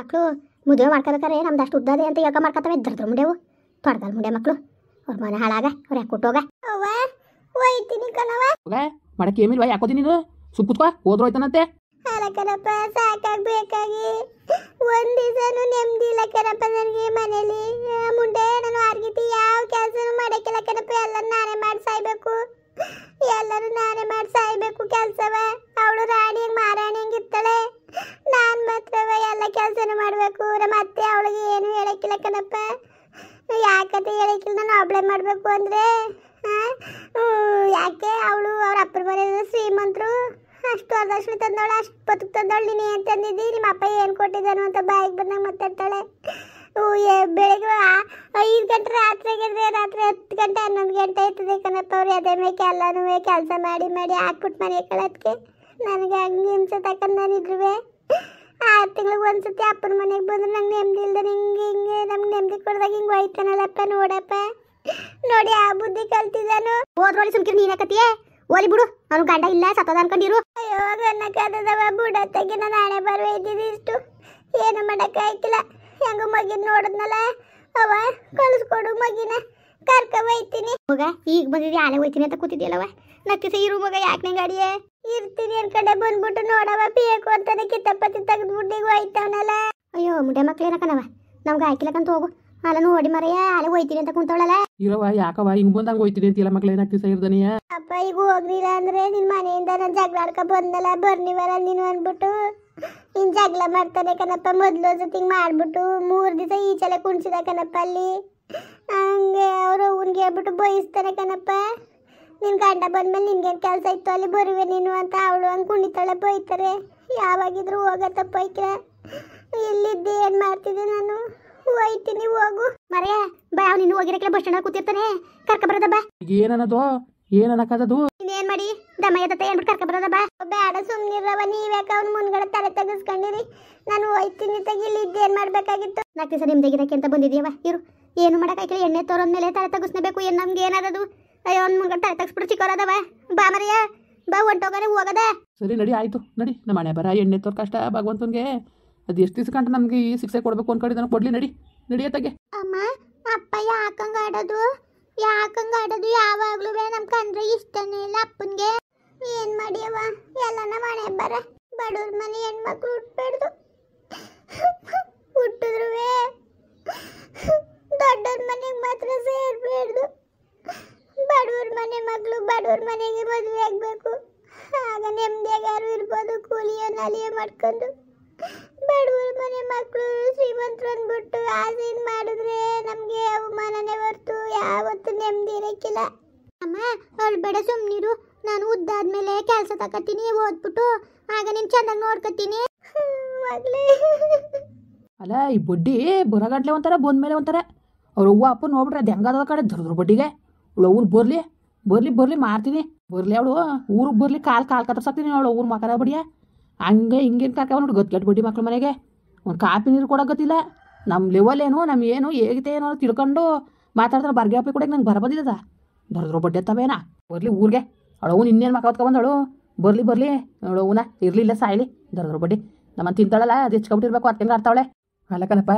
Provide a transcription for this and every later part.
ಮಕ್ಕಳು ಮದುವೆ ಮಾಡ್ಕೋಬೇಕಾರೆ ನಮ್ದು ಅಷ್ಟು ಉದ್ದದೆ ಅಂತ ಯೋಗ ಮಾಡ್ಕೊತವೆ ಇದ್ರದ್ರ ಮುಂಡೆವು ತೊಡ್ಗಲ್ ಮುಂಡೆ ಮಕ್ಕಳು ಅವ್ರ ಮನೆ ಹಾಳಾಗ ಅವ್ರು ಯಾಕೆ ಕೊಟ್ಟೋಗ ಅವ್ವ ಹೋಯ್ತೀನಿ ಕಣವ ಮಾಡಕ್ಕೆ ಏಮಿಲ್ವಾ ಯಾಕೋದಿ ನೀನು ಸುಪ್ಪುತ್ಕೋ ಹೋದ್ರು ಹೋಯ್ತಾನಂತೆ ಅಲ್ಲ ಕಣಪ್ಪ ಸಾಕಾಗ್ಬೇಕಾಗಿ ಒಂದ್ ದಿವಸನೂ ನೆಮ್ಮದಿ ಇಲ್ಲ ಕಣಪ್ಪ ನನಗೆ ಮನೇಲಿ ಮುಂದೆ ನಾನು ಆರ್ಗಿತಿ ಯಾವ ಕೆಲಸನೂ ಮಾಡಕ್ಕಿಲ್ಲ ಕಣಪ್ಪ ಎಲ್ಲರೂ ನಾನೇ ಮಾಡಿ ಸಾಯ್ಬೇಕು ಎಲ್ಲರೂ ನಾನೇ ಮಾಡಿ ಸಾಯ್ಬೇಕು ಕೆಲಸವ ಅವಳು ರಾಣಿ ಮಾರಾಣಿ ಹಂಗಿರ್ತಾಳೆ ನಾನು ಮಾತ್ರವ ಎಲ್ಲ ಕೆಲಸನೂ ಮಾಡಬೇಕು ನಮ್ಮ ಅತ್ತೆ ಅವಳಿಗೆ ಏನು ಹೇಳಕ್ಕಿಲ್ಲ ಕಣಪ್ಪ ಯಾಕಂತ ಹೇಳಕ್ಕಿಲ್ಲ ನಾನು ಒಬ್ಳೆ ಮಾಡಬೇಕು ಅಂದರೆ ಯಾಕೆ ಅವಳು ಅವ್ರ ಅಪ್ಪರ ಮನೆ ಶ್ರೀಮಂತರು ಅಷ್ಟು ಅದಷ್ಟು ತಂದವಳು ಅಷ್ಟು ಬದುಕು ತಂದವಳು ನೀನು ಏನು ತಂದಿದ್ದಿ ನಿಮ್ಮ ಅಪ್ಪ ಏನು ಕೊಟ್ಟಿದ್ದಾನು ಅಂತ ಬಾಯಿಗೆ ಬಂದಾಗ ಮಾತಾಡ್ತಾಳೆ ಬೆಳಿಗ್ಗೆ 5 ಗಂಟೆ ರಾತ್ರಿಗಿದ್ರೆ ರಾತ್ರಿ 10 ಗಂಟೆ 11 ಗಂಟೆ ಆಯ್ತದೆ ಕಣಪ್ಪ ಅವ್ರು ಅದೇ ಮೇಲೆ ಎಲ್ಲನೂ ಕೆಲಸ ಮಾಡಿ ಮಾಡಿ ಹಾಕ್ಬಿಟ್ಟು ಮನೆ ಕಳೋದಕ್ಕೆ ನನಗೆ ಹಂಗೆ ಹಿಂಸೆ ತಗೊಂಡು ನಾನಿದ್ರು 6 ತಿಂಗಳಿಗೆ ಒಂದ್ಸತಿ ಅಪ್ಪನ ಮನೆಗೆ ಬಂದ್ರೆ ನಂಗೆ ನೆಮ್ಮದಿ ಇಲ್ದೆ ಹಿಂಗೆ ನಮ್ಗೆ ನೆಮ್ಮದಿ ಕೊಡ್ದಾಗ ಹಿಂಗೆ ಹೋಯ್ತಾನಲ್ಲಪ್ಪ ನೋಡಪ್ಪ ನೋಡಿ ಆ ಬುದ್ಧಿ ಕಲ್ತಿದ್ದಾನು ಹೋದ್ರೊಳಿ ಸುಮ್ಕಿರ್ ನೀನೇ ಕತಿಯೇ ಓಲಿ ಬಿಡು ಅವ್ನು ಗಂಡ ಇಲ್ಲ ಸತ್ತದ ಅನ್ಕೊಂಡಿರು ಅಯ್ಯೋ ಗನ್ನ ಕದದವ ಬುಡತ್ತಾಗಿ ನಾನು ಹಣೆ ಬರವೈದಿದ್ದು ಇಷ್ಟು ಏನು ಮಾಡೋಕ್ಕಾಯ್ತಿಲ್ಲ ಹೆಂಗ ಮಗಿನ ನೋಡಿದ್ನಲ್ಲ ಅವ ಕಳಿಸ್ಕೊಡು ಮಗಿನ ಕರ್ಕ ಹೋಯ್ತೀನಿ ಮಗ ಈಗ ಬಂದಿದ್ದೆ ಆಲೆ ಹೋಯ್ತೀನಿ ಅಂತ ಕೂತಿದ್ಯಲ್ಲವ ನಕ್ಕಿಸ ಇರು ಮಗ ಯಾಕೆ ನಂಗೆ ಗಾಡಿಯೇ ಇರ್ತೀನಿ ಅನ್ಕಡೆ ಬಂದ್ಬಿಟ್ಟು ನೋಡವ ಬೇಕು ಅಂತಾನೆ ಕಿತ್ತಪ್ಪತ್ತಿ ತೆಗೆದ್ಬಿಟ್ಟು ಈಗ ಹೋಯ್ತವನಲ್ಲ ಅಯ್ಯೋ ಮುಂಡೆ ಮಕ್ಳೇನ ಕಣವ ನಮ್ಗೆ ಹಾಕಿಲ್ಲಕಂತ ಹೋಗು ಅಲ್ಲ ನೋಡಿ ಮರೆಯ ಆಲೆ ಹೋಯ್ತೀನಿ ಅಂತ ಕುಂತವಳಲ್ಲ ಇರವ ಯಾಕವ ಹಿಂಗ್ ಬಂದಂಗ ಹೋಯ್ತೀನಿ ಅಂತಿಲ್ಲ ಮಕ್ಳು ಏನಾಗ್ತಿ ಇರ್ದನಿಯ ಅಪ್ಪ ಈಗ ಹೋಗ್ಲಿಲ್ಲ ಅಂದ್ರೆ ನಿನ್ ಮನೆಯಿಂದ ನಾನು ಜಗಳ ಆಡ್ಕೊ ಬಂದಲ್ಲ ಬರ್ನಿವಲ್ಲ ನೀನು ಅಂದ್ಬಿಟ್ಟು ನೀನ್ ಜಗಳ ಮಾಡ್ತಾನೆ ಕಣಪ್ಪ ಮೊದ್ಲು ಜೊತೆ ಹಿಂಗ್ ಮಾಡ್ಬಿಟ್ಟು 3 ದಿವಸ ಈಚೆಲೆ ಕುಣಿಸಿದ ಕಣಪ್ಪ ಅಲ್ಲಿ ಹಂಗೆ ಅವ್ರು ಅವ್ನಿಗೆ ಹೇಳ್ಬಿಟ್ಟು ಬಯಸ್ತಾನೆ ಕಣಪ್ಪ ನಿನ್ ಗಂಡ ಬಂದ್ಮೇಲೆ ನಿನ್ಗೇನು ಕೆಲಸ ಇತ್ತು ಅಲ್ಲಿ ಬರುವೆ ನೀನು ಅಂತ ಅವಳು ಹಂಗೆ ಕುಣಿತಾಳೆ ಬೈತಾರೆ ಯಾವಾಗಿದ್ರು ಹೋಗತ್ತಪ್ಪ ಐಕ್ರ ಇಲ್ಲಿದ್ದೆ ಏನು ಮಾಡ್ತಿದ್ದೆ ನಾನು ಹೋಯ್ತೀನಿ ಹೋಗು ಮರೆಯ ಬಾ ಅವ್ನು ಇನ್ನು ಹೋಗಿರಕ್ಕೆ ಬಸ್ ಸ್ಟ್ಯಾಂಡ್ ಕೂತಿರ್ತಾನೆ ಕರ್ಕ ಬರೋದ ಬಾ ಏನನ್ನದು ಏನನ್ನಕ್ಕದದು ಇನ್ನೇನ್ ಮಾಡಿ ದಮಯ ತತ್ತ ಏನ್ಬಿಟ್ಟು ಕರ್ಕ ಬರೋದ ಬಾ ಬೇಡ ಸುಮ್ನಿರವ ನೀವ್ಯಾಕ ಅವ್ನು ಮುನ್ಗಡೆ ತಲೆ ತೆಗಿಸ್ಕೊಂಡಿರಿ ನಾನು ಹೋಯ್ತೀನಿ ತಗಿ ಇಲ್ಲಿ ಇದ್ದೇನ್ ಮಾಡ್ಬೇಕಾಗಿತ್ತು 4 ದಿವಸ ನಿಮ್ದಾಗಿರಕ್ಕೆ ಅಂತ ಬಂದಿದ್ಯವ ಇರು ಏನು ಮಾಡಕ್ಕಾಗಿಲ್ಲ ಎಣ್ಣೆ ತೋರೊಂದ್ಮೇಲೆ ತಲೆ ತೆಗಿಸ್ನೇಬೇಕು ಏನು ನಮ್ಗೆ ಏನಾದದು ಅಯ್ಯೋ ಅವ್ನು ಮುನ್ಗಡೆ ತಲೆ ತೆಗಿಸ್ಬಿಟ್ಟು ಚಿಕ್ಕವರದವ ಬಾ ಮರೆಯ ಬಾ ಹೊಂಟೋಗಾರೆ ಹೋಗದ ಸರಿ ನಡಿ ಆಯ್ತು ನಡಿ ನಮ್ಮ ಮನೆ ಬರ ಎಣ್ಣೆ ತೋರ್ ಕಷ್ಟ ಭಗವಂತನ್ಗೆ ಅದು ಎಷ್ಟು ದಿವಸ ಕಂಟ ನಮ್ಗೆ ಈ ಶಿಕ್ಷೆ ಕೊಡ್ಬೇಕು ಅನ್ಕೊಂಡಿದ್ದಾನೆ ಕೊಡ್ಲಿ ನಡಿ ನಡಿಯತ್ತಾಗೆ ಅಮ್ಮ ಅಪ್ಪ ಯಾಕಂಗ ಆಡೋದು ಯಾವಾಗ್ಲೂ ನಮ್ ಕಂಡ್ರೆ ಇಷ್ಟನೇ ಇಲ್ಲ ಅಪ್ಪನ್ಗೆ ಏನ್ ಮಾಡಿಯವ ಎಲ್ಲ ನಮ್ಮ ಮನೆ ಬರ ಬಡವ್ರ ಮನೆ ಹೆಣ್ಮಕ್ಳು ಹುಟ್ಬೇಡ್ದು ಹುಟ್ಟಿದ್ರುವೆ ದೊಡ್ಡವ್ರ ಮನೆಗೆ ಮಾತ್ರ ಸೇರ್ಬೇಡ್ದು ಬಡವ್ರ ಮನೆ ಮಗಳು ಬಡವ್ರ ಮನೆಗೆ ಮದುವೆ ಆಗ್ಬೇಕು ಆಗ ನೆಮ್ಮದಿಯಾಗಿ ಯಾರು ಇರ್ಬೋದು ಕೂಲಿಯೋ ನಲಿಯೋ ಮಾಡ್ಕೊಂಡು ಬಡವ್ರ ಮನೆ ಮಕ್ಕಳು ಶ್ರೀಮಂತರು ಅಂದ್ಬಿಟ್ಟು ಆಸೆನ್ ಮಾಡಿದ್ರೆ ನಮಗೆ ಅವಮಾನನೇ ಹೊರ್ತು ಯಾವತ್ತೂ ನೆಮ್ಮದಿ ಇರಕ್ಕಿಲ್ಲ ಅಮ್ಮ ಅವಳು ಬೇಡ ಸುಮ್ಮನಿರು ನಾನು ಉದ್ದಾದ್ಮೇಲೆ ಕೆಲಸ ತಗೋತೀನಿ ಓದ್ಬಿಟ್ಟು ಆಗ ನೀನು ಚೆನ್ನಾಗಿ ನೋಡ್ಕೊತೀನಿ ಅಲ್ಲ ಈ ಬಡ್ಡಿ ಬರಗಟ್ಲೆ ಒಂಥರ ಬಂದ್ಮೇಲೆ ಒಂಥರ ಅವ್ರ ಅವ್ವ ಅಪ್ಪ ನೋಡ್ಬಿಟ್ರೆ ಅದು ಹೆಂಗಾದ ಕಡೆ ಧರಿದ್ರು ಬಡ್ಡಿಗೆ ಅವಳು ಅವ್ರು ಬರ್ಲಿ ಮಾಡ್ತೀನಿ ಬರ್ಲಿ ಅವಳು ಊರಿಗೆ ಬರ್ಲಿ ಕಾಲ್ ಕತ್ತರ್ಸಾಕ್ತೀನಿ ಅವಳು ಊರು ಮಕರ ಬಡಿಯ ಹಂಗೆ ಹಿಂಗೇನು ಕರ್ಕ ನೋಡಿ ಗೊತ್ತು ಬಡ್ಡಿ ಮಕ್ಳ ಮನೆಗೆ ಒಂದು ಕಾಪಿ ನೀರು ಕೊಡೋಕೆ ಗೊತ್ತಿಲ್ಲ ನಮ್ಮ ಲೆವೆಲ್ ಏನು ನಮ್ಮ ಏನು ಹೇಗಿದೆ ಏನೋ ತಿಳ್ಕೊಂಡು ಮಾತಾಡ್ತಾರೆ ಬರ್ಗೆ ಹಾಪಿ ಕೊಡಕ್ಕೆ ನಂಗೆ ಬಂದಿದ್ದದ ಧರಿದ್ರು ಬಡ್ಡಿ ಎತ್ತವೇನಾ ಬರ್ಲಿ ಊರಿಗೆ ಅವಳು ಅವ್ನು ಇನ್ನೇನು ಮಕ್ಕ ಹೊತ್ಕೊಂಬಂದವಳು ಬರ್ಲಿ ಅವಳು ಅವನ ಇರಲಿಲ್ಲ ಸಾಯ್ಲಿ ಧರಿದ್ರು ಬಡ್ಡಿ ನಮ್ಮನ್ನು ತಿಂತಾಳಲ್ಲ ಅದು ಹೆಚ್ಕೊಬಿಟ್ಟಿರ್ಬೇಕು ಅರ್ಥಂಗೆ ಆಡ್ತಾವಳೆ ಅಲ್ಲ ಕಣಪ್ಪ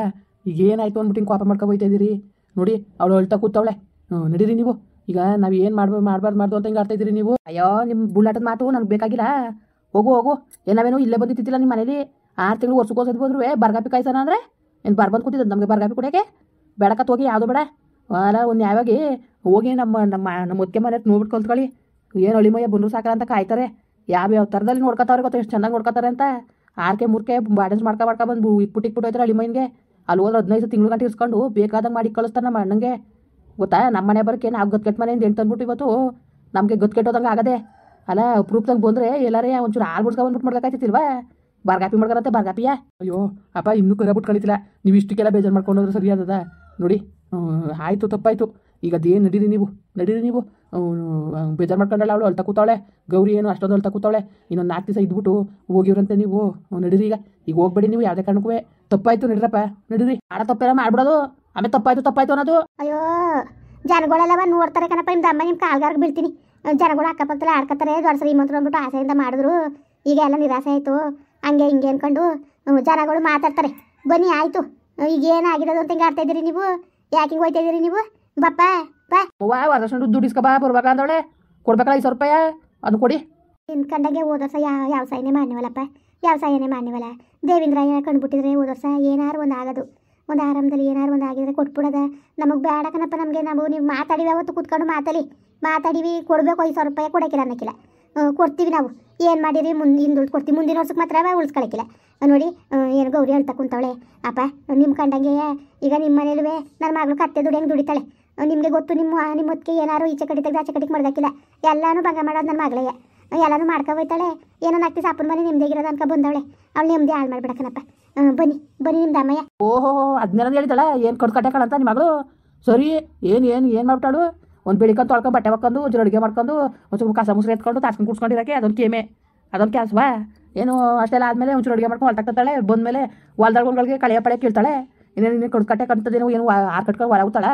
ಈಗ ಏನಾಯ್ತು ಅಂದ್ಬಿಟ್ಟು ಹಿಂಗೆ ಕೋಪ ಮಾಡ್ಕೊ ಹೋಯ್ತಾ ಇದ್ದೀರಿ ನೋಡಿ ಅವಳು ಅಳ್ತಾ ಕೂತವಳೆ ನಡೀರಿ ನೀವು ಈಗ ನಾವು ಏನು ಮಾಡಬಾರ್ದು ಅಂತ ಹಿಂಗೆ ಆಡ್ತಾ ಇದ್ದೀರಿ ನೀವು ಅಯ್ಯೋ ನಿಮ್ಮ ಬುಳ್ಳಾಟದ ಮಾತು ನನಗೆ ಬೇಕಾಗಿಲ್ಲ ಹೋಗು ಏನಾವೇನೋ ಇಲ್ಲೇ ಬಂದಿತ್ತಿಲ್ಲ ನಿಮ್ಮ ಮನೇಲಿ 6 ತಿಂಗಳು ವರ್ಷಕ್ಕೋಸೋದು ಹೋದ್ರು ಬರ್ಗಾಪಿ ಕಾಯ್ಸೋಣ ಅಂದರೆ ಏನು ಬರ್ಬಂದು ಕೂತಿದ್ದು ನಮಗೆ ಬರ್ಗಾಪಿ ಕೊಡೋಕ್ಕೆ ಬೇಡಕತ್ ಹೋಗಿ ಯಾವುದೋ ಬೇಡ ಅಲ್ಲ ಒಂದು ಯಾವಾಗಿ ಹೋಗಿ ನಮ್ಮ ಮುದ್ಕೆ ಮನೆ ನೋಡ್ಬಿಟ್ಟು ಕಲ್ತ್ಕೊಳ್ಳಿ ಏನು ಅಳಿಮಯ್ಯ ಬಂದರು ಸಾಕಲ್ಲ ಅಂತ ಕಾಯ್ತಾರೆ ಯಾವ ಥರದಲ್ಲಿ ನೋಡ್ಕೊತಾವ್ರೆ ಗೊತ್ತಾ ಎಷ್ಟು ಚೆನ್ನಾಗಿ ನೋಡ್ಕೊತಾರೆ ಅಂತ 6 ಮೂರ್ಕೆ ಬಾಡೆನ್ಸ್ ಮಾಡ್ಕೊ ಬಂದು ಇಟ್ಬಿಟ್ಟು ಹೋಯ್ತಾರೆ ಅಳಿಮಯ್ಯನಿಗೆ ಅಲ್ಲಿ ಹೋದ್ರೆ 15 ತಿಂಗಳು ಗಂಟೆ ಇಸ್ಕೊಂಡು ಬೇಕಾದಂಗೆ ಮಾಡಿ ಕಳಿಸ್ತಾರೆ ನಮ್ಮ ಅಣ್ಣಂಗೆ ಗೊತ್ತಾ ನಮ್ಮ ಮನೆ ಬರೋಕ್ಕೆ ನಾವು ಗತ್ಕೆಟ್ಟ ಮನೆಯಿಂದ ಎಂಟು ತಂದ್ಬಿಟ್ಟು ಇವತ್ತು ನಮಗೆ ಗತ್ಕೆಟ್ಟೋದಂಗೆ ಆಗದೆ ಅಲ್ಲ ಪ್ರೂಫ್ದಂಗೆ ಬಂದರೆ ಎಲ್ಲಾರೇ ಒಂಚೂರು ಹಾಲು ಬಿಡ್ಸ್ಕೊಂಡ್ಬಿಟ್ಟು ಮಾಡ್ಬೇಕಾಯ್ತಿಲ್ವಾ ಬರ್ಗಾಪಿ ಮಾಡ್ಕೊಳತ್ತೆ ಬರ್ಗಾಪಿಯ ಅಯ್ಯೋ ಅಪ್ಪ ಇನ್ನೂ ಕರೆಬಿಟ್ಟು ಕಳಿತಿಲ್ಲ ನೀವು ಇಷ್ಟಕ್ಕೆಲ್ಲ ಬೇಜಾರು ಮಾಡ್ಕೊಂಡೋದ್ರೆ ಸರಿ ಅದದ ನೋಡಿ ಆಯಿತು ತಪ್ಪಾಯಿತು ಈಗ ಅದೇನು ನಡೀರಿ ನೀವು ಬೇಜಾರು ಮಾಡ್ಕೊಂಡಲ್ಲ ಅವಳು ಅಳ್ತಾ ಕೂತಾವಳೆ ಗೌರಿ ಏನು ಅಷ್ಟೊಂದು ಅಳ್ತಾ ಕೂತಾವಳೆ ಇನ್ನೊಂದು 4 ದಿವಸ ಇದ್ಬಿಟ್ಟು ಹೋಗಿವ್ರಂತೆ ನೀವು ನಡೀರಿ ಈಗ ಹೋಗ್ಬೇಡಿ ನೀವು ಯಾವುದೇ ಕಾರಣಕ್ಕೂ ತಪ್ಪಾಯ್ತು ನಡೀರಪ್ಪ ನಡೀರಿ ಆಡ ತಪ್ಪೆಲ್ಲ ಮಾಡ್ಬಿಡೋದು ಆಮೇಲೆ ತಪ್ಪಾಯ್ತು ಅನ್ನೋದು ಅಯ್ಯೋ ಜನಗಳೆಲ್ಲವ ನೋಡ್ತಾರೆ ಕಣಪ್ಪ ನಿಮ್ಮ ಅಮ್ಮ ನಿಮ್ಮ ಕಾಲ್ಗಾರ್ಗೆ ಬೀಳ್ತೀನಿ ಜನಗಳು ಅಕ್ಕಪಕ್ಕದಲ್ಲಿ ಆಡ್ಕೊತಾರೆ ದೊಡ್ಡ ಶ್ರೀಮಂತರು ಅಂದ್ಬಿಟ್ಟು ಆಸೆಯಿಂದ ಮಾಡಿದ್ರು ಈಗ ಎಲ್ಲ ನಿರಾಸೆ ಆಯಿತು ಹಂಗೆ ಹಿಂಗೆ ಅಂದ್ಕೊಂಡು ಜನಗಳು ಮಾತಾಡ್ತಾರೆ ಬನ್ನಿ ಆಯಿತು. ಈಗ ಏನಾಗಿರೋದು ಅಂತ ಹಿಂಗೆ ಆಡ್ತಾ ಇದ್ದೀರಿ ನೀವು? ಯಾಕೆ ಹಿಂಗೆ ಹೋಯ್ತಾ ಇದ್ದೀರಿ ನೀವು? ಬಪ್ಪ ಬಾ. ವರದಕ್ಷಿಣೆ ದುಡ್ಡು ಇಸ್ಕೊ ಬಾ ಬರ್ಬೇಕ ಅಂದವಳೆ. ಕೊಡ್ಬೇಕಲ್ಲ 5,000 ರೂಪಾಯಿ ಅದು ಕೊಡಿ. ನಿನ್ನ ಕಂಡಂಗೆ ಹೋದ ವರ್ಷ ಯಾವ ಸಾಯನೇ ಮಾಡ್ನೇವಲ್ಲಪ್ಪ, ಯಾವ ಸಾಯನೇ ಮಾಡ್ನೇವಲ್ಲ. ದೇವೇಂದ್ರಯ್ಯ ಕಂಡುಬಿಟ್ಟಿದ್ರೆ ಹೋದ ವರ್ಷ ಏನಾರು ಒಂದು ಆಗೋದು, ಒಂದು ಆರಾಮದಲ್ಲಿ ಏನಾರು ಒಂದು ಆಗಿದ್ರೆ ಕೊಟ್ಬಿಡೋದ. ನಮಗೆ ಬೇಡ ಕಣಪ್ಪ, ನಮಗೆ ನೀವು ಮಾತಾಡಿವಿ ಅವತ್ತು ಕೂತ್ಕೊಂಡು ಮಾತಾಡಿವಿ ಕೊಡಬೇಕು 5,000 ರೂಪಾಯಿ ಕೊಡೋಕ್ಕಿಲ್ಲ ಅನ್ನೋಕ್ಕಿಲ್ಲ. ಕೊಡ್ತೀವಿ ನಾವು. ಏನು ಮಾಡಿರಿ ಹಿಂದೆ ದುಡ್ಡು ಕೊಡ್ತೀವಿ, ಮುಂದಿನ ವರ್ಷಕ್ಕೆ ಮಾತ್ರ ಉಳಿಸ್ಕೊಳಕ್ಕಿಲ್ಲ. ನೋಡಿ ಏನು ಗೌರಿ ಹೇಳ್ತಾ ಕುಂತವಳೆ. ಅಪ್ಪ ನಿಮ್ಮ ಕಂಡಂಗೆ ಈಗ ನಿಮ್ಮ ಮನೇಲೂ ನನ್ನ ಮಗಳು ಕತ್ತೆ ದುಡಿ ಹೆಂಗೆ ದುಡಿತಾಳೆ ನಿಮಗೆ ಗೊತ್ತು. ನಿಮ್ಮ ಹೊತ್ತಿಗೆ ಏನಾರು ಈಚೆ ಕಡೆ ತೆಗೆದು ಆಚೆ ಕಡೆಗೆ ಮಾಡ್ದಾಕಿಲ್ಲ. ಎಲ್ಲನೂ ಭಂಗ ಮಾಡೋದು ನನ್ನ ಮಗಳೇ. ಎಲ್ಲನೂ ಮಾಡ್ಕೊಬೋಯ್ತಾಳೆ. ಏನೋ ನಾಲ್ಕು ದಿವಸ ಅಪ್ಪನ ಮನೆ ನಿಮ್ದೇಗಿರೋದು ಅನ್ಕೊ ಬಂದವಳೆ. ಅವಳು ನೆಮ್ಮದಿ ಹಾಳು ಮಾಡ್ಬಿಡಕನಪ್ಪ. ಬನ್ನಿ ನಿಮ್ದು ಅಮ್ಮಯ್ಯ. ಓಹೋ ಅದನ್ನೇನಂದು ಹೇಳ್ತಾಳೆ. ಏನು ಕಟ್ಟಾಕಳಂತ ನಿಮ್ಮ ಮಗಳು? ಸರಿ ಏನು ಮಾಡ್ಬಿಟ್ಟಾಳು? ಒಂದು ಬೆಳಿಕೊಂಡು ತೊಳ್ಕೊಂಡು ಬಟ್ಟೆ ಹಾಕೊಂಡು ಒಂಚೂರು ಅಡುಗೆ ಮಾಡ್ಕೊಂಡು ಒಂಚೂರು ಕಸ ಮುಸ್ರೆ ಎತ್ಕೊಂಡು ತಾಸ್ಕೊಂಡು ಕುಡ್ಸ್ಕೊಂಡಿರೋಕೆ ಅದೊಂದು ಕೇಮೆ, ಅದೊಂದು ಕೆಲಸವಾ? ಏನು ಅಷ್ಟೆಲ್ಲ ಆದಮೇಲೆ ಒಂಚೂರು ಅಡುಗೆ ಮಾಡ್ಕೊಂಡು ಹೊಲ ತಗ್ತಾಳೆ. ಬಂದಮೇಲೆ ಹೊಲ್ದಳ್ಗಳಿಗೆ ಕಳೆಯ ಪಳೆ ಕೇಳ್ತಾಳೆ. ಇನ್ನೇನು ಕಟ್ಟೆ ಕಂತದೇನೋ ಏನು ಆರು ಕಟ್ಕೊಂಡು ಹೊಲ ಹೋಗ್ತಾಳ?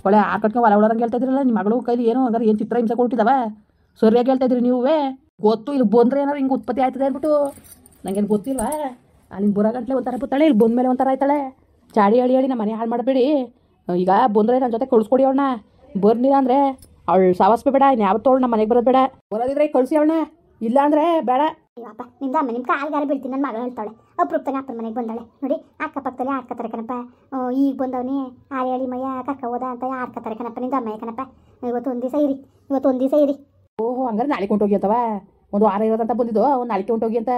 ಒಳ್ಳೆ ಆರು ಕಟ್ಕೊಂಡು ಹೊಲ ಉಳೋರಂಗೆ ಹೇಳ್ತಾ ಇದ್ರಲ್ಲ ನಿಮ್ಮ ಮಗಳು ಕೈಲಿ. ಏನು ಹಂಗಾರೆ ಏನು ಚಿತ್ರ ಹಿಂಸೆ ಕೊಟ್ಟಿದ್ದಾವ? ಸರಿಯಾಗಿ ಹೇಳ್ತಾ ಇದ್ರಿ ನೀವೇ. ಗೊತ್ತು ಇಲ್ಲಿ ಬಂದರೆ ಏನಾರು ಹಿಂಗೆ ಉತ್ಪತ್ತಿ ಆಯ್ತದೆ ಅಂದ್ಬಿಟ್ಟು ನನಗೇನು ಗೊತ್ತಿಲ್ವಾ? ಅಲ್ಲಿಂದ ಬರೋಗಂಟ್ಲೆ ಒಂಥರ ಬತ್ತಾಳೆ, ಇಲ್ಲಿ ಬಂದಮೇಲೆ ಒಂಥರ ಆಯ್ತಾಳೆ. ಚಾಡಿ ಹೇಳಿ ನಮ್ಮ ಮನೆ ಹಾಳು ಮಾಡಬೇಡಿ. ಈಗ ಬಂದರೆ ನನ್ನ ಜೊತೆ ಕಳಿಸ್ಕೊಡಿ ಅವಳನ್ನ. ಬರ್ಲಿಲ್ಲ ಅಂದರೆ ಅವಳು ಸಾವಸ್ಬೇಡ. ಇನ್ನು ಯಾವತ್ತೂ ಅವಳು ನಮ್ಮ ಮನೆಗೆ ಬರೋದು ಬೇಡ. ಬರೋದಿದ್ರೆ ಕಳಿಸಿ ಅವಳನ್ನ, ಇಲ್ಲ ಅಂದರೆ ಬೇಡ. ಅಯ್ಯಪ್ಪ ನಿಮ್ದು ಅಮ್ಮ ನಿಮ್ಮ ಕಾಲ್ಗಾರ ಬೀಳ್ತೀನಿ. ನನ್ನ ಮಗಳು ಹೇಳ್ತಾಳೆ ಅಪ್ರೂಪ್ತಾನೆ ಅಪ್ಪನ ಮನೆಗೆ ಬಂದಾಳೆ. ನೋಡಿ ಅಕ್ಕಪಕ್ಕದಲ್ಲಿ ಆಡ್ಕತ್ತಾರೆ ಕಣಪ್ಪ. ಈಗ ಬಂದವನೇ ಹೇಳಿ ಮಯ್ಯ ಕಕ್ಕ ಹೋದ ಅಂತ ಆಡ್ಕತ್ತಾರೆ ಕಣಪ್ಪ. ನಿಂದು ಅಮ್ಮಯ್ಯ ಕಣಪ್ಪ. ಇವತ್ತೊಂದು ದಿವಸ ಇರಿ. ಓಹೋ ಹಂಗಾರೆ ನಾಳೆ ಕೊಂಟೋಗಿ ಅಂತವ? ಒಂದು ವಾರ ಇರೋದಂತ ಬಂದಿದ್ದು, ಒಂದು ನಾಳೆ ಕೊಂಟೋಗಿ ಅಂತ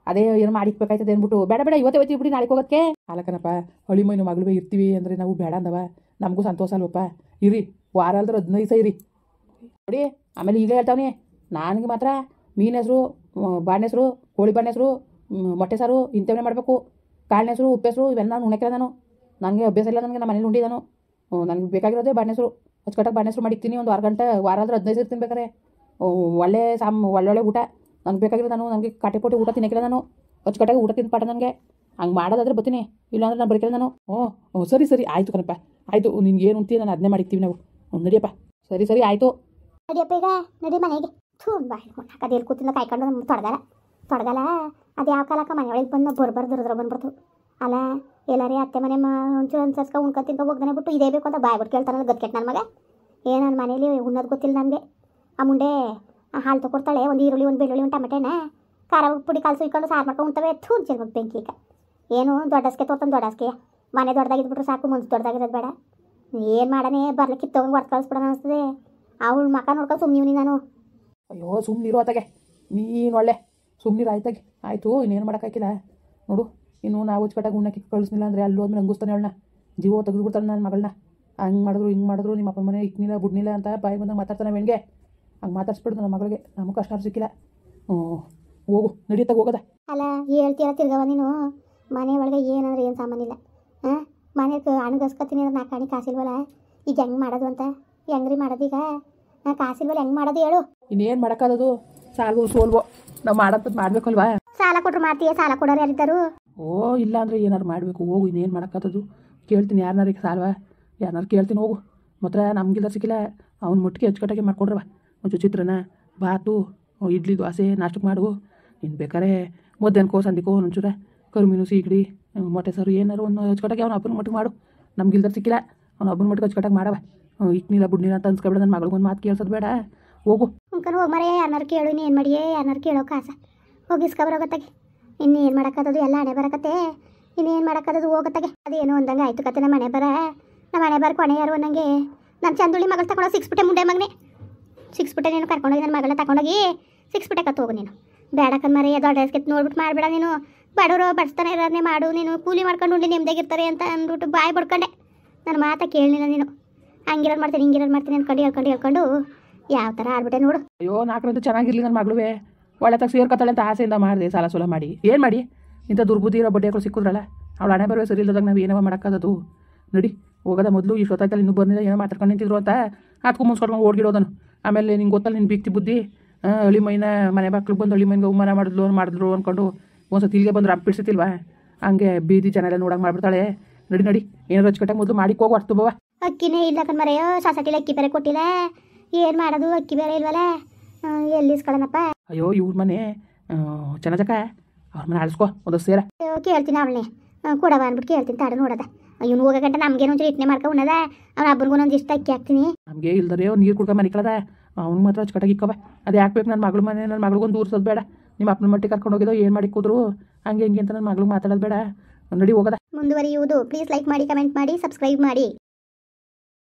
ಅದೇ ಏನು ಮಾಡಿಕ್ಬೇಕಾಯ್ತದೆ ಅಂದ್ಬಿಟ್ಟು ಬೇಡ ಇವತ್ತೇ ಬಿಡಿ ನಾಳೆ ಹೋಗೋಕ್ಕೆ. ಅಲ್ಲಕನಪ್ಪ ಹಳಿ ಮೈನು ಮಗಳು ಇರ್ತೀವಿ ಅಂದರೆ ನಾವು ಬೇಡ ಅಂದವ. ನಮಗೂ ಸಂತೋಷ ಅಲ್ವಪ್ಪ. ಇರಿ ವಾರ ಅಲ್ದ್ರೆ 15 ದಿವಸ ಇರಿ ನೋಡಿ. ಆಮೇಲೆ ಈಗ ಹೇಳ್ತಾವನಿ ನನಗೆ ಮಾತ್ರ ಮೀನು ಹೆಸರು, ಬಾಣೆ ಹೆಸರು, ಕೋಳಿ ಬಾಣೆ ಹೆಸರು, ಮೊಟ್ಟೆ ಸಾರು ಇಂಥವನ್ನೇ ಮಾಡಬೇಕು. ಕಾಳಿನ ಹೆಸರು, ಉಪ್ಪು ಹೆಸರು ಇವೆಲ್ಲ ನಾನು ಉಣ್ಣಕ್ಕಿಲ್ಲ. ನನಗೆ ಅಭ್ಯಾಸ ಇಲ್ಲ. ನನಗೆ ನಮ್ಮ ಮನೇಲಿ ಉಂಡಿ ನಾನು. ನನಗೆ ಬೇಕಾಗಿರೋದೇ ಬಾಣೆ ಹೆಸರು. ಅಚ್ಚುಕಟ್ಟಾಗಿ ಬಾಣೆ ಹೆಸರು ಮಾಡಿರ್ತೀನಿ. ಒಂದು ವಾರ ಆದ್ರೆ 15 ಇರ್ತೀನಿ ಬೇಕಾರೆ. ಒಳ್ಳೊಳ್ಳೆ ಊಟ ನನಗೆ ಬೇಕಾಗಿರೋದು. ನನಗೆ ಕಾಟೆ ಪೋಟಿ ಊಟ ತಿನ್ನಕ್ಕಿಲ್ಲ. ನಾನು ಅಚ್ಚುಕಟ್ಟಾಗಿ ಊಟ ತಿಂದು ಪಾಠ ನನಗೆ. ಹಂಗೆ ಮಾಡೋದಾದ್ರೆ ಬರ್ತೀನಿ, ಇಲ್ಲಾಂದ್ರೆ ನಾನು ಬರಕಿಲ್ಲ ನಾನು. ಸರಿ ಆಯಿತು ಕಣಪ್ಪ, ಆಯಿತು. ನಿನ್ಗೆ ಏನು ಉಂಟಿ ನಾನು ಅದನ್ನೇ ಮಾಡಿರ್ತೀವಿ ನಾವು. ನಡಿಯಪ್ಪ. ಸರಿ ಆಯಿತು. ನಡಿಯಪ್ಪ ಈಗ ನಡಿ ಮನೆಗೆ. ಅದೇನು ಕೂತಿಂದ ಕಾಯ್ಕೊಂಡು ನಮ್ಗೆ ತೊಡಗಲ್ಲ. ಅದು ಯಾವ ಕಾಲಕ್ಕೆ ಮನೆಯೊಳಗೆ ಬಂದು ಬರ್ಬಾರ್ದು ಬಂದ್ಬಿಡ್ತು ಅಲ್ಲ. ಎಲ್ಲಾರೇ ಅತ್ತೆ ಮನೆ ಒಂಚೂರು ಅನ್ಸರ್ಸ್ಕೊ ಉಣ್ಕೊಂಡು ತಿನ್ಕೊ ಹೋಗ್ದಾನೆ ಬಿಟ್ಟು ಇದೇ ಬೇಕು ಅಂತ ಬಾಯ್ಬಿಟ್ಟು ಕೇಳ್ತಾನಲ್ಲ ಗತ್ಕೆಟ್ ನನ್ನ ಮಗ. ನನ್ನ ಮನೇಲಿ ಉಣ್ಣೋದು ಗೊತ್ತಿಲ್ಲ ನನಗೆ. ಆ ಮುಂಡೆ ಹಾಲು ತೊಗೊಡ್ತಾಳೆ. ಒಂದು ಈರುಳ್ಳಿ, ಒಂದು ಬೆಳ್ಳುಳ್ಳಿ, ಒಂದು ಟಮೆಟೆನ ಖಾರ ಪುಡಿ ಕಾಲು ಸುಯ್ಕೊಂಡು ಸಾರು ಮಾಡ್ಕೊಂಡು ಉಣ್ತವೆ. ಚೆಲ್ಬೇಕು ಬೆಂಕಿ. ಈಗ ಏನು ದೊಡ್ಡಸ್ಕೆ ತೋರ್ತಾನೆ. ದೊಡ್ಡಸ್ಕೆ ಮನೆ ದೊಡ್ಡದಾಗಿದ್ಬಿಟ್ರೆ ಸಾಕು, ಮುಂದೆ ದೊಡ್ಡದಾಗಿರೋದು ಬೇಡ. ಏನು ಮಾಡಾನೆ ಬರ್ಲಿಕ್ಕೆ ತೊಗೊಂಡು ಹೊರ್ತು ಕಳಿಸ್ಬಿಡೋಣ ಅನಿಸ್ತದೆ. ಅವಳು ಮಕ ನೋಡ್ಕೊಂಡು ಸುಮ್ಮನೆ ನಾನು. ಅಯ್ಯೋ ಸುಮ್ಮನಿರು ಆತಾಗೆ, ನೀನು ಒಳ್ಳೆ ಸುಮ್ಮನಿರು ಆಯ್ತಾಗೆ. ಆಯಿತು ಇನ್ನೇನು ಮಾಡೋಕ್ಕಾಗಿಲ್ಲ ನೋಡು. ಇನ್ನು ನಾವು ಅಚ್ಚುಕಟ್ಟಾಗಿ ಉಣ್ಣಕ್ಕೆ ಕಳಿಸ್ಲಿಲ್ಲ ಅಂದರೆ ಅಲ್ಲಿ ಹೋದ್ಮೇಲೆ ಹಂಗಿಸ್ತಾನೆ ಅವಳನ್ನ. ಜೀವ ತೆಗೆದುಬಿಡ್ತಾನೆ ನನ್ನ ಮಗಳನ್ನ. ಹಂಗೆ ಮಾಡಿದ್ರು ಹಿಂಗೆ ಮಾಡಿದ್ರು ನಿಮ್ಮ ಅಪ್ಪನ ಮನೆ ಇಕ್ನಿಲ್ಲ ಬುಡ್ನಿಲ್ಲ ಅಂತ ಬಾಯಿ ಬಂದಾಗ ಮಾತಾಡ್ತಾನೆ ಹೆಣ್ಗೆ. ಹಂಗೆ ಮಾತಾಡ್ಸ್ಬಿಡ್ದು ನಮ್ಮ ಮಗಳಿಗೆ. ನಮಗೆ ಕಷ್ಟ ಸಿಕ್ಕಿಲ್ಲ. ಹೋಗು ನಡೀತಾಗ ಹೋಗೋದ. ಅಲ್ಲ ಹೇಳ್ತೀರ ತಿರ್ಗವ ನೀನು. ಮನೆ ಒಳಗೆ ಏನಂದ್ರೆ ಏನು ಸಾಮಾನಿಲ್ಲ. ಮನೆಗೆ ಅಣಗಸ್ಕೊತೀನಿ ಅಂದ್ರೆ ನಾಲ್ಕು ಹಣಿ ಕಾಸಿಲ್ವಲ್ಲ. ಈಗ ಹೆಂಗೆ ಮಾಡೋದು ಅಂತ ಹೆಂಗ್ರಿ ಮಾಡೋದು? ಈಗ ಕಾಸಿಲ್ವಲ್ಲ ಹೆಂಗೆ ಮಾಡೋದು ಹೇಳು. ಇನ್ನೇನು ಮಾಡೋಕ್ಕಾಗೋದು? ಸಾಲ್ವೋ ಸೋಲ್ವೋ ನಾವು ಮಾಡೋದು ಮಾಡಬೇಕಲ್ವಾ? ಸಾಲ ಕೊಟ್ಟರು ಮಾಡ್ತೀಯ, ಸಾಲ ಕೊಡೋರು ಯಾರಿದ್ದಾರು? ಇಲ್ಲ ಅಂದರೆ ಏನಾರು ಮಾಡಬೇಕು. ಹೋಗು ಇನ್ನೇನು ಮಾಡೋಕ್ಕಾಗೋದು? ಕೇಳ್ತೀನಿ ಯಾರನ್ನಾರಿಗೆ ಸಾಲ್ವ, ಯಾರನ್ನಾರು ಕೇಳ್ತೀನಿ. ಹೋಗು ಮಾತ್ರ ನಮಗಿಲ್ಲ ಸಿಕ್ಕಿಲ್ಲ. ಅವ್ನ ಮುಟ್ಟಿಗೆ ಅಚ್ಚುಕಟ್ಟಾಗಿ ಮಾಡ್ಕೊಡ್ರವ. ಒಂಚೂರು ಚಿತ್ರನ ಬಾತು ಇಡ್ಲಿ ದೋಸೆ ನಾಷ್ಟಕ್ಕೆ ಮಾಡು. ಇನ್ನು ಬೇಕಾರೆ ಮಧ್ಯಾಹ್ನಕ್ಕೋ ಸಂದಿಕೋ ಒಂಚೂರ ಕರುಮೀನು ಸೀಗಡಿ ಮೊಟ್ಟೆ ಸಾರು ಏನಾರು ಒಂದು ಅಚ್ಚುಕಟ್ಟಾಗಿ ಅವ್ನ ಹಬ್ಬನ ಮಟ್ಟಿಗೆ ಮಾಡು. ನಮ್ಗಿಲ್ದಾರ ಸಿಕ್ಕಿಲ್ಲ. ಅವ್ನ ಹಬ್ಬನ ಮಟ್ಟಿಗೆ ಅಚ್ಚುಕಟ್ಟಾಗಿ ಮಾಡವ. ಇಕ್ನಿಲ್ಲ ಬುಡ್ನಿಲ್ಲ ಅಂತ ಅನ್ಸ್ಕೊಬೇಡ. ನನ್ನ ಮಗಳಿಗೊಂದು ಮಾತು ಕೇಳ್ಸೋದು ಬೇಡ. ಹೋಗು ಅಂಕನ್ ಹೋಗಿ ಮರೆ. ಯಾರನ್ನಾರು ಕೇಳು. ಇನ್ನೇನು ಮಾಡಿಯೇ? ಯಾರನ್ನಾರು ಕೇಳೋ ಕಾಸ ಹೋಗಿ ಇಸ್ಕೊಬರೋಗತ್ತಾಗೆ. ಇನ್ನೇನು ಮಾಡೋಕ್ಕದು? ಎಲ್ಲ ಹಣೆ ಬರಕತ್ತೆ. ಇನ್ನೇನು ಮಾಡೋಕ್ಕದು? ಹೋಗತ್ತಾಗೆ. ಅದೇನು ಒಂದಂಗೆ ಆಯ್ತು ಕತೆ. ನಮ್ಮ ಮನೆ ಬರ ಕೊನೆ ಯಾರು ಅನ್ನಂಗೆ. ನಾನು ಚಂದುಳ್ಳಿ ಮಗಳು ತಗೊಂಡೋಗಿ ಸಿಕ್ಸ್ಬಿಟ್ಟೆ. ಮುಂಡೆ ಮಗನೇ ಸಿಕ್ಸ್ಬಿಟ್ಟೆ. ನೀನು ಕರ್ಕೊಂಡೋಗಿ ನನ್ನ ಮಗಳನ್ನ ತಗೊಂಡೋಗಿ ಸಿಕ್ಸ್ಬಿಟ್ಟೆ ಕತ್ತು ಹೋಗು ನೀನು. ಬೇಡಕ್ಕನ್ ಮರೆ ದೊಡ್ಡ ಹೆಸ್ಕೆತ್ ನೋಡ್ಬಿಟ್ಟು ಮಾಡಬೇಡ ನೀನು. ಬಡವರು ಬಡಿಸ್ತಾನೆ ಇರೋದನ್ನೇ ಮಾಡು. ನೀನು ಕೂಲಿ ಮಾಡ್ಕೊಂಡು ಉಂಡು ನೆಮ್ಮದಿಯಾಗಿರ್ತಾರೆ ಅಂತ ಅಂದ್ಬಿಟ್ಟು ಬಾಯಿ ಬಡ್ಕೊಂಡೆ. ನನ್ನ ಮಾತಾ ಕೇಳಲಿಲ್ಲ ನೀನು. ಹಂಗಿರೋದು ಮಾಡ್ತೀನಿ ಹಿಂಗಿರೋದು ಮಾಡ್ತೀನಿ ಅಂದ್ಕೊಂಡು ಹೇಳ್ಕೊಂಡು ಯಾವ ಥರ ಆಡ್ಬಿಟ್ಟೆ ನೋಡು. ಅಯ್ಯೋ ನಾಲ್ಕರಂತೂ ಚೆನ್ನಾಗಿರಲಿ ನನ್ನ ಮಗಳುವೆ. ಒಳ್ಳೆ ತಗ ಸೇರ್ಕೊತಾಳೆ ಅಂತ ಆಸೆಯಿಂದ ಮಾಡಿದೆ. ಸಾಲ ಸೋಲ ಮಾಡಿ ಏನು ಮಾಡಿ ಇಂಥ ದುರ್ಬುದ್ಧಿ ಇರೋ ಬಡ್ಡಿ ಹಾಕೊಂಡು ಸಿಕ್ಕಿದ್ರಲ್ಲ. ಅವಳು ಹಣೆ ಬರುವೆ ಸರಿ ಇಲ್ಲದಾಗ ನಾವು ಏನವ ಮಾಡೋಕ್ಕಾಗೋದು? ನಡಿ ಹೋಗೋದ. ಮೊದಲು ಇಷ್ಟೊತ್ತಾಯ್ತಲ್ಲ ಇನ್ನೂ ಬಂದಿಲ್ಲ. ಏನೋ ಮಾತಾಡ್ಕೊಂಡು ನಿಂತಿದ್ರು ಅಂತ ಅದಕ್ಕೂ ಮುನ್ಸ್ಕೊಂಡು ಓಡ್ಗಿಡೋದನು. ಆಮೇಲೆ ನಿಂಗೆ ಗೊತ್ತಲ್ಲ ನಿನ್ನ ಬಿಕ್ತಿ ಬುದ್ಧಿ. ಹಳ್ಳಿ ಮೈನ ಮನೆ ಬಾಕ್ಲಿಗೆ ಬಂದು ಹಳ್ಳಿ ಮೈನ್ಗೆ ಅವಮಾನ ಮಾಡಿದ್ರು ಅಂದ್ಕೊಂಡು ಒಂದ್ಸತಿ ಇಲ್ಲಿಗೆ ಬಂದು ರಪ್ಪಿಡ್ಸಿತಿಲ್ವಾ? ಹಂಗೆ ಬೀದಿ ಜನ ಎಲ್ಲ ನೋಡಂಗೆ ಮಾಡ್ಬಿಡ್ತಾಳೆ. ನಡಿ ಏನಾರು ಅಚ್ಚುಕಟ್ಟಾಗಿ ಮೊದಲು ಮಾಡಿಕ್ಕೆ ಹೋಗು. ಅಷ್ಟು ಬವ ಅಕ್ಕಿನೇ ಇಲ್ಲ ಕಣ್ಮರೆಯೋ. ಸಾಸಟಿಲಿ ಅಕ್ಕಿ ಬೇರೆ ಕೊಟ್ಟಿಲ್ಲ. ಏನು ಮಾಡೋದು? ಅಕ್ಕಿ ಬೇರೆ ಇಲ್ವಲ್ಲ. ಎಲ್ಲಿ ಇಸ್ಕೊಳ್ಳೋಣಪ್ಪ? ಅಯ್ಯೋ ಇವ್ರ ಮನೆ ಚೆನ್ನಜಕ್ಕ ಅವ್ರ ಮನೆ ಆಳಿಸ್ಕೊ ಒಂದು ಸೇರ. ಕೇಳ್ತೀನಿ ಅವಳನ್ನೇ. ಕೊಡವ ಅಂದ್ಬಿಟ್ಟು ಕೇಳ್ತೀನಿ ತಾಡು ನೋಡದ ಇವ್ನು ಹೋಗಕಂಟ ನಮ್ಗೇನು ಒಂಚೂರು ಇಟ್ನೆ ಮಾಡ್ಕೊ ಉಣ್ಣದ ಅವ್ನ ಹಬ್ಬನಿಗೂ ಒಂದೊಂದು ಇಷ್ಟ ಅಕ್ಕಿ ಹಾಕ್ತೀನಿ. ನಮಗೆ ಇಲ್ದರೆ ನೀರು ಕುಡ್ಕೊ ಮನೆ ಕಳದ ಅವ್ನು ಮಾತ್ರ ಅಚ್ಚುಕಟ್ಟಾಗಿ ಇಕ್ಕವ. ಅದು ಯಾಕೆ ಬೇಕು ನನ್ನ ಮಗಳ ಮನೆ ನನ್ನ ಮಗಳಿಗೊಂದು ದೂರ್ಸೋದು ಬೇಡ. ನಿಮ್ಮ ಅಪ್ಪನ ಮಟ್ಟಿಗೆ ಕರ್ಕೊಂಡು ಹೋಗಿದ್ದೋ ಏನು ಮಾಡಿ ಕೂದ್ರು ಹಂಗೆ ಹಿಂಗೆ ಅಂತ ನನ್ನ ಮಗಳಿಗೆ ಮಾತಾಡೋದು ಬೇಡ. ನಡಿ ಹೋಗದ. ಮುಂದುವರಿಯುವುದು. ಪ್ಲೀಸ್ ಲೈಕ್ ಮಾಡಿ, ಕಮೆಂಟ್ ಮಾಡಿ, ಸಬ್ಸ್ಕ್ರೈಬ್ ಮಾಡಿ.